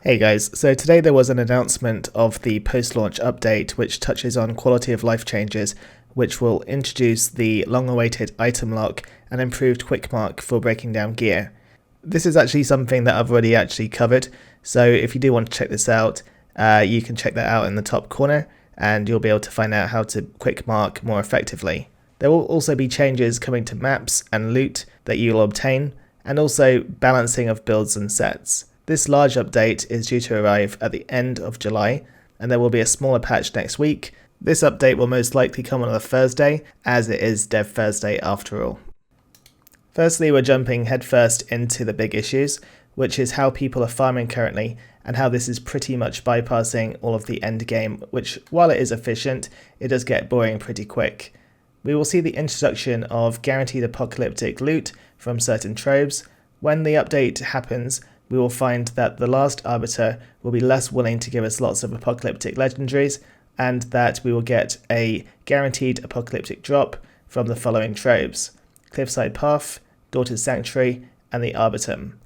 Hey guys, so today there was an announcement of the post-launch update which touches on quality of life changes, which will introduce the long-awaited item lock and improved quick mark for breaking down gear. This is actually something that I've already actually covered, so if you do want to check this out, you can check that out in the top corner and you'll be able to find out how to quick mark more effectively. There will also be changes coming to maps and loot that you'll obtain, and also balancing of builds and sets. This large update is due to arrive at the end of July, and there will be a smaller patch next week. This update will most likely come on a Thursday, as it is Dev Thursday after all. Firstly, we're jumping headfirst into the big issues, which is how people are farming currently, and how this is pretty much bypassing all of the endgame, which, while it is efficient, it does get boring pretty quick. We will see the introduction of guaranteed apocalyptic loot from certain tropes. When the update happens, we will find that the last Arbiter will be less willing to give us lots of apocalyptic legendaries, and that we will get a guaranteed apocalyptic drop from the following tropes: Cliffside Path, Daughter's Sanctuary, and the Arbitum.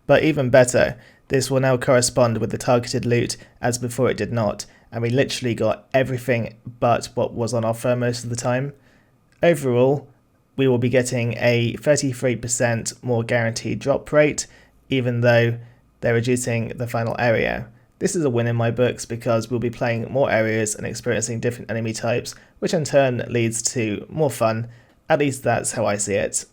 But even better, this will now correspond with the targeted loot, as before it did not, and we literally got everything but what was on offer most of the time. Overall, we will be getting a 33% more guaranteed drop rate, even though they're reducing the final area. This is a win in my books because we'll be playing more areas and experiencing different enemy types, which in turn leads to more fun. At least that's how I see it.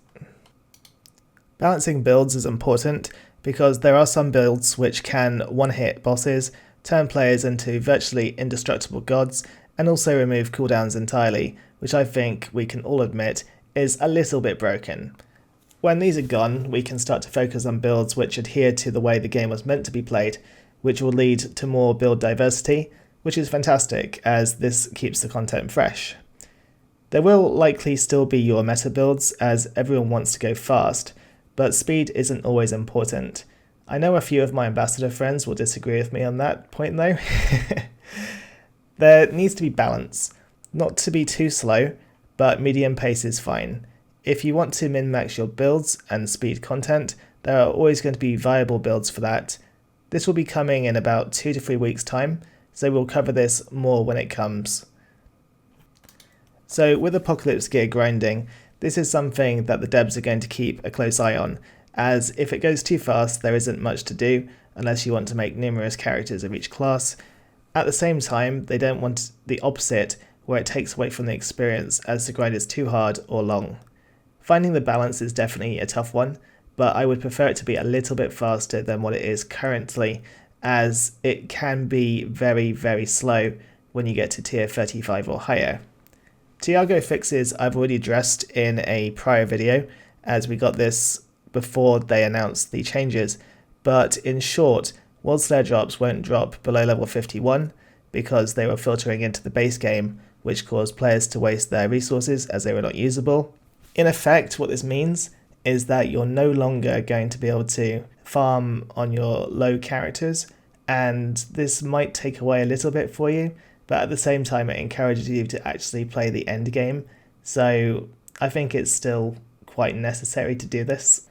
Balancing builds is important because there are some builds which can one-hit bosses, turn players into virtually indestructible gods, and also remove cooldowns entirely, which I think we can all admit is a little bit broken. When these are gone, we can start to focus on builds which adhere to the way the game was meant to be played, which will lead to more build diversity, which is fantastic as this keeps the content fresh. There will likely still be your meta builds as everyone wants to go fast, but speed isn't always important. I know a few of my ambassador friends will disagree with me on that point though. There needs to be balance, not to be too slow, but medium pace is fine. If you want to min-max your builds and speed content, there are always going to be viable builds for that. This will be coming in about 2 to 3 weeks time, so we'll cover this more when it comes. So with Apocalypse gear grinding, this is something that the devs are going to keep a close eye on, as if it goes too fast there isn't much to do unless you want to make numerous characters of each class. At the same time, they don't want the opposite, where it takes away from the experience as the grind is too hard or long. Finding the balance is definitely a tough one, but I would prefer it to be a little bit faster than what it is currently, as it can be very, very slow when you get to tier 35 or higher. Tiago Fixes I've already addressed in a prior video, as we got this before they announced the changes, but in short, World Slayer drops won't drop below level 51 because they were filtering into the base game, which caused players to waste their resources as they were not usable. In effect, what this means is that you're no longer going to be able to farm on your low characters, and this might take away a little bit for you, but at the same time it encourages you to actually play the end game, so I think it's still quite necessary to do this.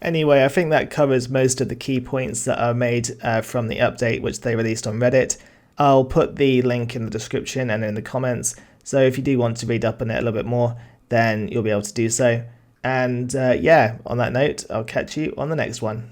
Anyway, I think that covers most of the key points that are made from the update which they released on Reddit. I'll put the link in the description and in the comments, so if you do want to read up on it a little bit more, then you'll be able to do so. And yeah, on that note, I'll catch you on the next one.